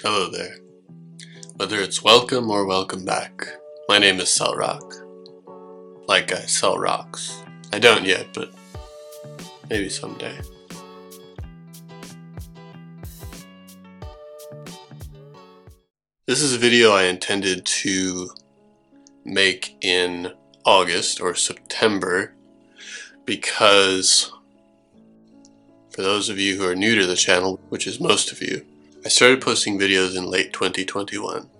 Hello there. Whether it's welcome or welcome back, my name is Sell Rock. Like I sell rocks. I don't yet, but maybe someday. This is a video I intended to make in August or September because for those of you who are new to the channel, which is most of you, I started posting videos in late 2021.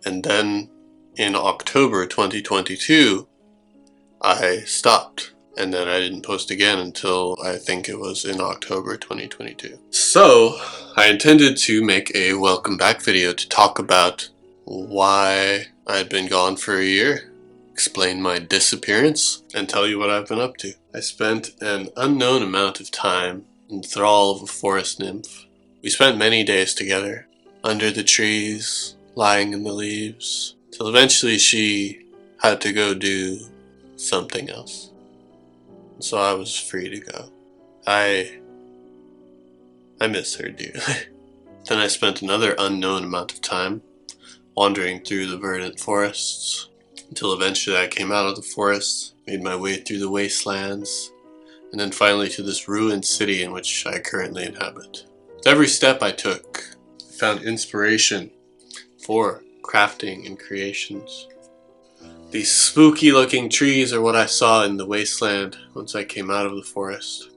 And then in October 2022, I stopped. And then I didn't post again until I think it was in October 2022. So I intended to make a welcome back video to talk about why I had been gone for a year, explain my disappearance, and tell you what I've been up to. I spent an unknown amount of time in thrall of a forest nymph. We spent many days together, under the trees, lying in the leaves, till eventually she had to go do something else. So I was free to go. I miss her dearly. Then I spent another unknown amount of time wandering through the verdant forests, until eventually I came out of the forest, made my way through the wastelands, and then finally to this ruined city in which I currently inhabit. With every step I took, I found inspiration for crafting and creations. These spooky looking trees are what I saw in the wasteland once I came out of the forest.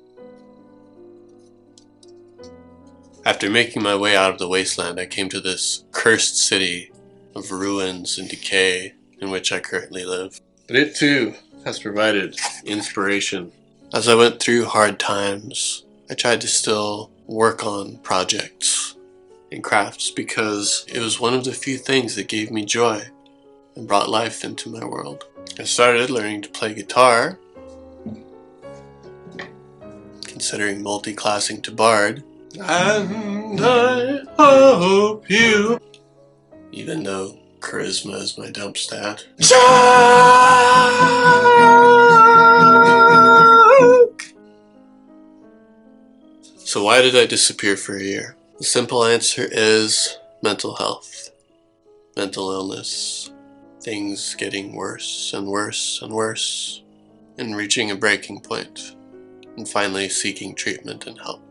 After making my way out of the wasteland, I came to this cursed city of ruins and decay in which I currently live. But it too has provided inspiration. As I went through hard times, I tried to still work on projects and crafts because it was one of the few things that gave me joy and brought life into my world. I started learning to play guitar, considering multi-classing to bard, and I hope you, even though charisma is my dump stat. So why did I disappear for a year? The simple answer is mental health, mental illness, things getting worse and worse and worse, and reaching a breaking point, and finally seeking treatment and help.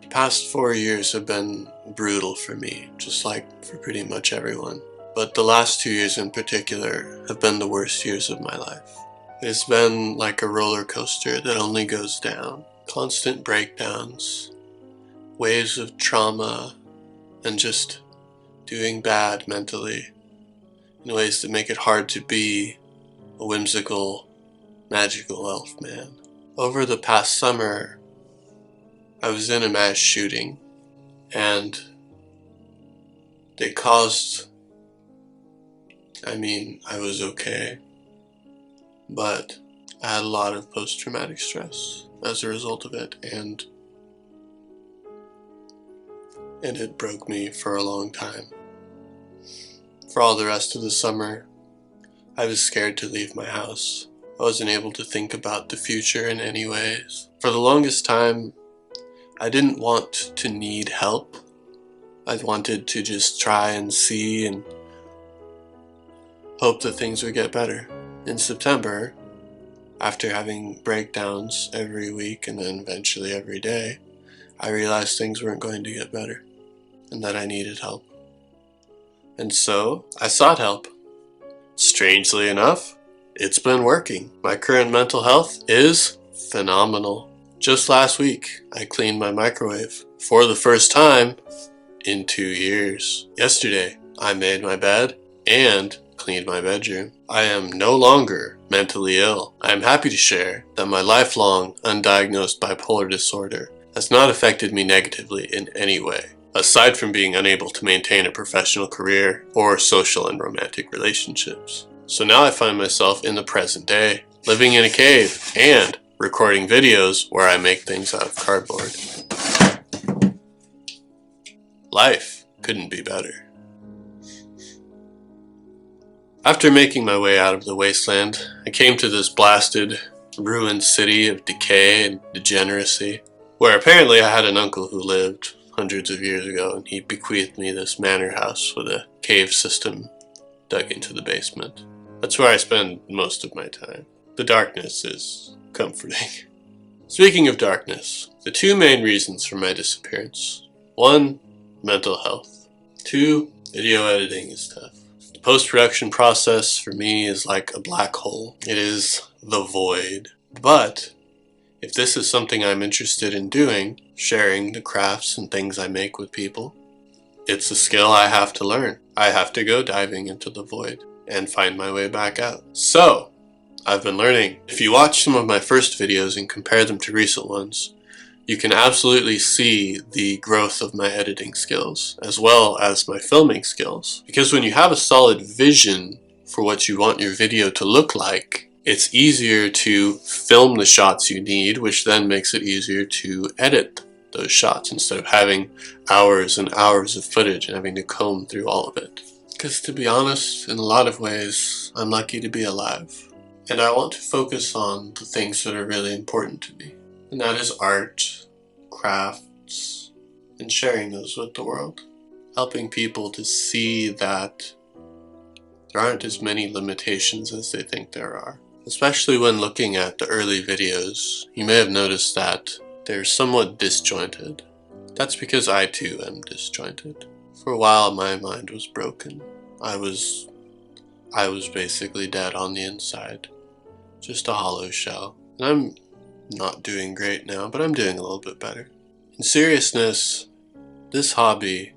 The past 4 years have been brutal for me, just like for pretty much everyone. But the last 2 years in particular have been the worst years of my life. It's been like a roller coaster that only goes down. Constant breakdowns, waves of trauma, and just doing bad mentally in ways that make it hard to be a whimsical, magical elf man. Over the past summer, I was in a mass shooting, and they caused, I was okay, but I had a lot of post-traumatic stress as a result of it, and it broke me for a long time. For all the rest of the summer, I was scared to leave my house. I wasn't able to think about the future in any ways. For the longest time, I didn't want to need help. I wanted to just try and see and hope that things would get better. In September, after having breakdowns every week and then eventually every day, I realized things weren't going to get better and that I needed help. And so I sought help. Strangely enough, it's been working. My current mental health is phenomenal. Just last week, I cleaned my microwave for the first time in 2 years. Yesterday, I made my bed and cleaned my bedroom. I am no longer mentally ill. I am happy to share that my lifelong undiagnosed bipolar disorder has not affected me negatively in any way, aside from being unable to maintain a professional career or social and romantic relationships. So now I find myself in the present day, living in a cave and recording videos where I make things out of cardboard. Life couldn't be better. After making my way out of the wasteland, I came to this blasted, ruined city of decay and degeneracy, where apparently I had an uncle who lived, hundreds of years ago, and he bequeathed me this manor house with a cave system dug into the basement. That's where I spend most of my time. The darkness is comforting. Speaking of darkness, the two main reasons for my disappearance. 1, mental health. 2, video editing is tough. The post-production process for me is like a black hole. It is the void. But if this is something I'm interested in doing, sharing the crafts and things I make with people, it's a skill I have to learn. I have to go diving into the void and find my way back out. So, I've been learning. If you watch some of my first videos and compare them to recent ones, you can absolutely see the growth of my editing skills, as well as my filming skills. Because when you have a solid vision for what you want your video to look like, it's easier to film the shots you need, which then makes it easier to edit those shots instead of having hours and hours of footage and having to comb through all of it. Because to be honest, in a lot of ways, I'm lucky to be alive. And I want to focus on the things that are really important to me. And that is art, crafts, and sharing those with the world. Helping people to see that there aren't as many limitations as they think there are. Especially when looking at the early videos, you may have noticed that they're somewhat disjointed. That's because I too am disjointed. For a while my mind was broken. I was basically dead on the inside. Just a hollow shell. And I'm not doing great now, but I'm doing a little bit better. In seriousness, this hobby,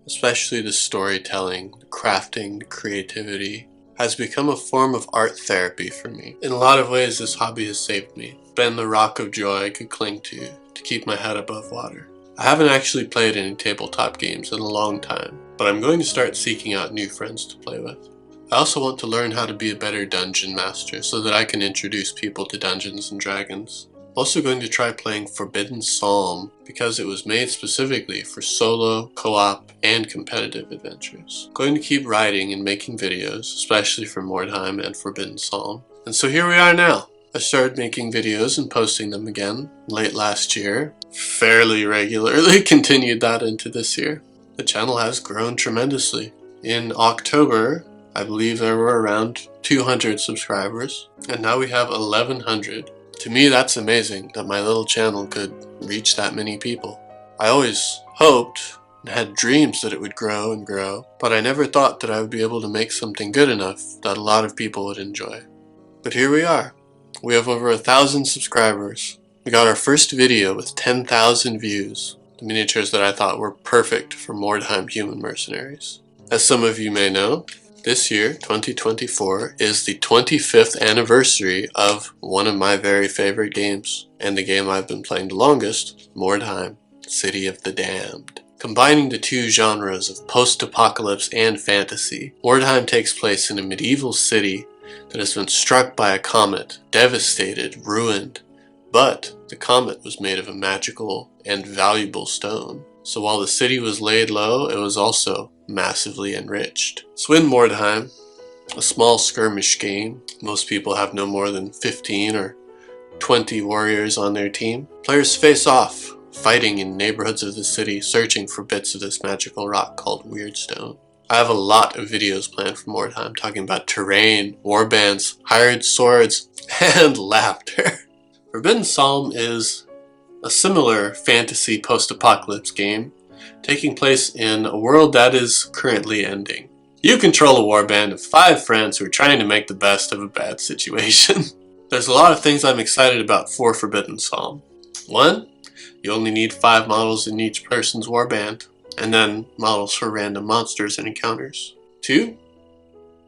especially the storytelling, the crafting, the creativity, has become a form of art therapy for me. In a lot of ways, this hobby has saved me. It's been the rock of joy I could cling to keep my head above water. I haven't actually played any tabletop games in a long time, but I'm going to start seeking out new friends to play with. I also want to learn how to be a better dungeon master so that I can introduce people to Dungeons and Dragons. I'm also going to try playing Forbidden Psalm because it was made specifically for solo, co-op, and competitive adventures. I'm going to keep writing and making videos, especially for Mordheim and Forbidden Psalm. And so here we are now. I started making videos and posting them again late last year. Fairly regularly continued that into this year. The channel has grown tremendously. In October, I believe there were around 200 subscribers, and now we have 1,100. To me, that's amazing that my little channel could reach that many people. I always hoped and had dreams that it would grow and grow, but I never thought that I would be able to make something good enough that a lot of people would enjoy. But here we are. We have over 1,000 subscribers. We got our first video with 10,000 views. The miniatures that I thought were perfect for Mordheim human mercenaries. As some of you may know, this year, 2024, is the 25th anniversary of one of my very favorite games, and the game I've been playing the longest, Mordheim, City of the Damned. Combining the two genres of post-apocalypse and fantasy, Mordheim takes place in a medieval city that has been struck by a comet, devastated, ruined, but the comet was made of a magical and valuable stone. So while the city was laid low, it was also massively enriched. So in Mordheim, a small skirmish game, most people have no more than 15 or 20 warriors on their team. Players face off, fighting in neighborhoods of the city, searching for bits of this magical rock called Weirdstone. I have a lot of videos planned for Mordheim, talking about terrain, warbands, hired swords, and laughter. Forbidden Psalm is a similar fantasy post-apocalypse game, taking place in a world that is currently ending. You control a warband of 5 friends who are trying to make the best of a bad situation. There's a lot of things I'm excited about for Forbidden Psalm. 1, you only need 5 models in each person's warband, and then models for random monsters and encounters. 2,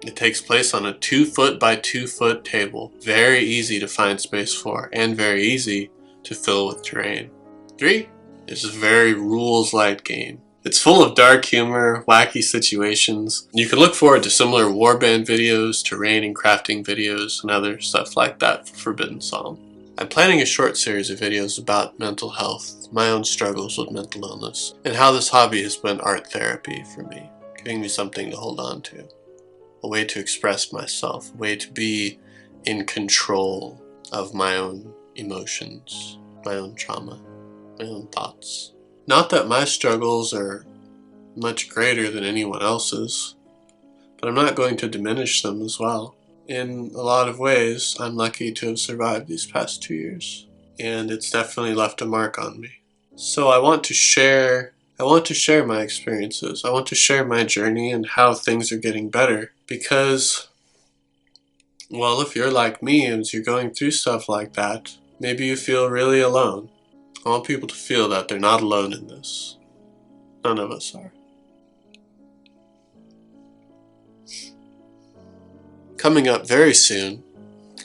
it takes place on a 2-foot by 2-foot table. Very easy to find space for, and very easy to fill with terrain. 3, it's a very rules-light game. It's full of dark humor, wacky situations. You can look forward to similar warband videos, terrain and crafting videos, and other stuff like that for Forbidden Psalm. I'm planning a short series of videos about mental health, my own struggles with mental illness, and how this hobby has been art therapy for me, giving me something to hold on to. A way to express myself, a way to be in control of my own emotions, my own trauma, my own thoughts. Not that my struggles are much greater than anyone else's, but I'm not going to diminish them as well. In a lot of ways, I'm lucky to have survived these past 2 years, and it's definitely left a mark on me. So I want to share my experiences. I want to share my journey and how things are getting better, because, well, if you're like me and you're going through stuff like that, maybe you feel really alone. I want people to feel that they're not alone in this. None of us are. Coming up very soon,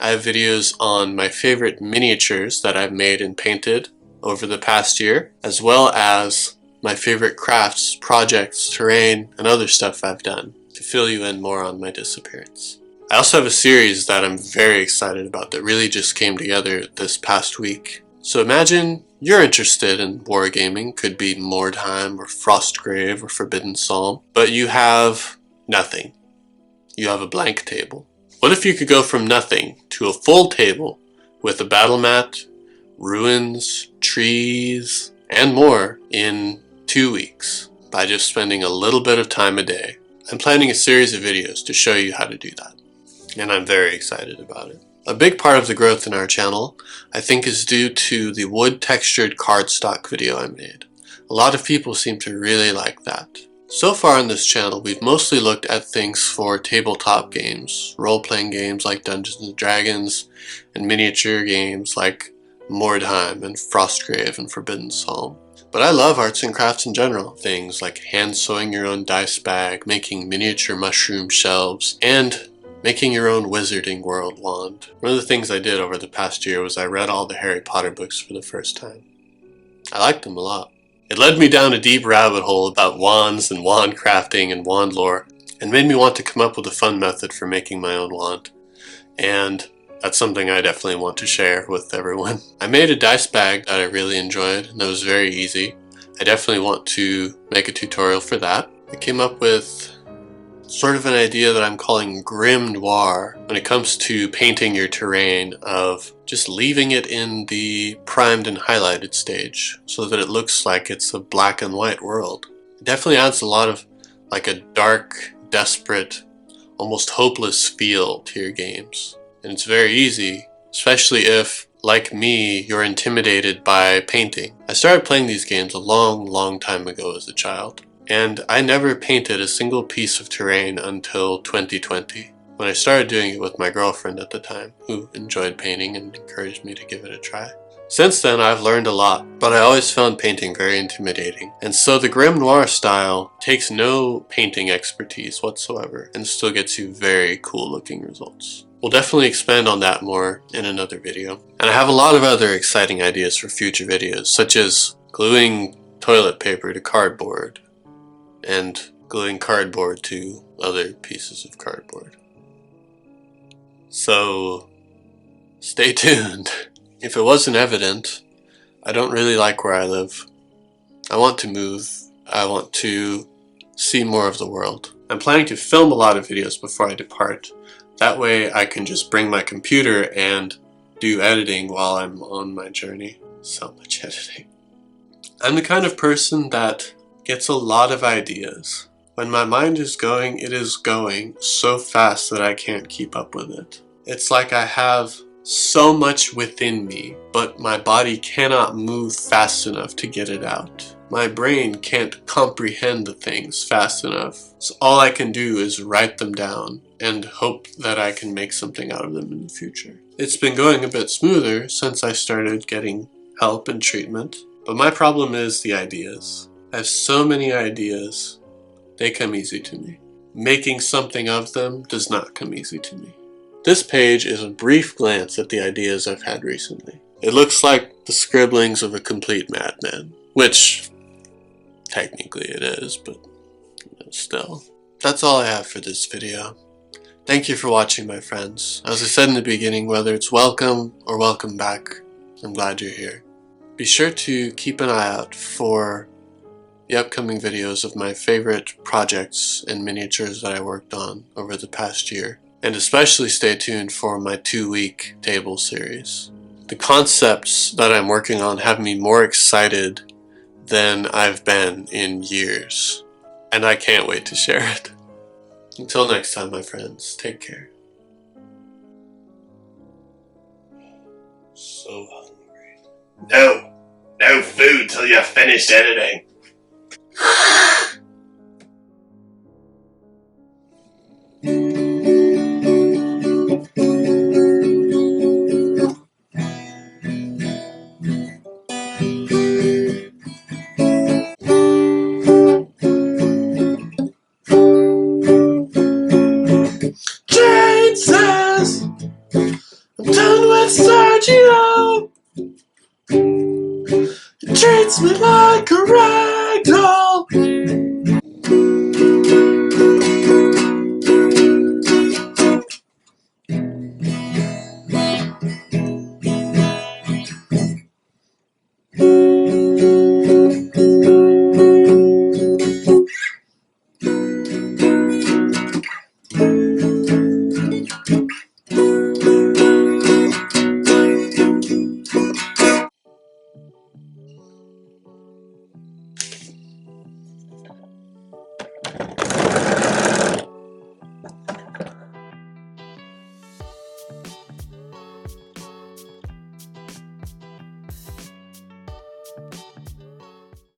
I have videos on my favorite miniatures that I've made and painted over the past year, as well as my favorite crafts, projects, terrain, and other stuff I've done to fill you in more on my disappearance. I also have a series that I'm very excited about that really just came together this past week. So imagine you're interested in wargaming, could be Mordheim or Frostgrave or Forbidden Psalm, but you have nothing. You have a blank table. What if you could go from nothing to a full table with a battle mat, ruins, trees, and more in 2 weeks by just spending a little bit of time a day? I'm planning a series of videos to show you how to do that, and I'm very excited about it. A big part of the growth in our channel, I think, is due to the wood textured cardstock video I made. A lot of people seem to really like that. So far on this channel, we've mostly looked at things for tabletop games, role-playing games like Dungeons & Dragons, and miniature games like Mordheim and Frostgrave and Forbidden Psalm. But I love arts and crafts in general. Things like hand sewing your own dice bag, making miniature mushroom shelves, and making your own wizarding world wand. One of the things I did over the past year was I read all the Harry Potter books for the first time. I liked them a lot. It led me down a deep rabbit hole about wands and wand crafting and wand lore, and made me want to come up with a fun method for making my own wand. And that's something I definitely want to share with everyone. I made a dice bag that I really enjoyed, and that was very easy. I definitely want to make a tutorial for that. I came up with sort of an idea that I'm calling grim noir when it comes to painting your terrain, of just leaving it in the primed and highlighted stage so that it looks like it's a black and white world. It definitely adds a lot of like a dark, desperate, almost hopeless feel to your games. And it's very easy, especially if, like me, you're intimidated by painting. I started playing these games a long time ago as a child, and I never painted a single piece of terrain until 2020, when I started doing it with my girlfriend at the time, who enjoyed painting and encouraged me to give it a try. Since then, I've learned a lot, but I always found painting very intimidating. And so the grim noir style takes no painting expertise whatsoever and still gets you very cool looking results. We'll definitely expand on that more in another video. And I have a lot of other exciting ideas for future videos, such as gluing toilet paper to cardboard, and gluing cardboard to other pieces of cardboard. So, stay tuned. If it wasn't evident, I don't really like where I live. I want to move. I want to see more of the world. I'm planning to film a lot of videos before I depart. That way I can just bring my computer and do editing while I'm on my journey. So much editing. I'm the kind of person that gets a lot of ideas. When my mind is going, it is going so fast that I can't keep up with it. It's like I have so much within me, but my body cannot move fast enough to get it out. My brain can't comprehend the things fast enough. So all I can do is write them down and hope that I can make something out of them in the future. It's been going a bit smoother since I started getting help and treatment, but my problem is the ideas. I have so many ideas, they come easy to me. Making something of them does not come easy to me. This page is a brief glance at the ideas I've had recently. It looks like the scribblings of a complete madman, which technically it is, but still. That's all I have for this video. Thank you for watching, my friends. As I said in the beginning, whether it's welcome or welcome back, I'm glad you're here. Be sure to keep an eye out for the upcoming videos of my favorite projects and miniatures that I worked on over the past year. And especially stay tuned for my 2-week table series. The concepts that I'm working on have me more excited than I've been in years. And I can't wait to share it. Until next time, my friends, take care. So hungry. No food till you're finished editing. Jane says, I'm done with Sergio. He treats me like a rag doll.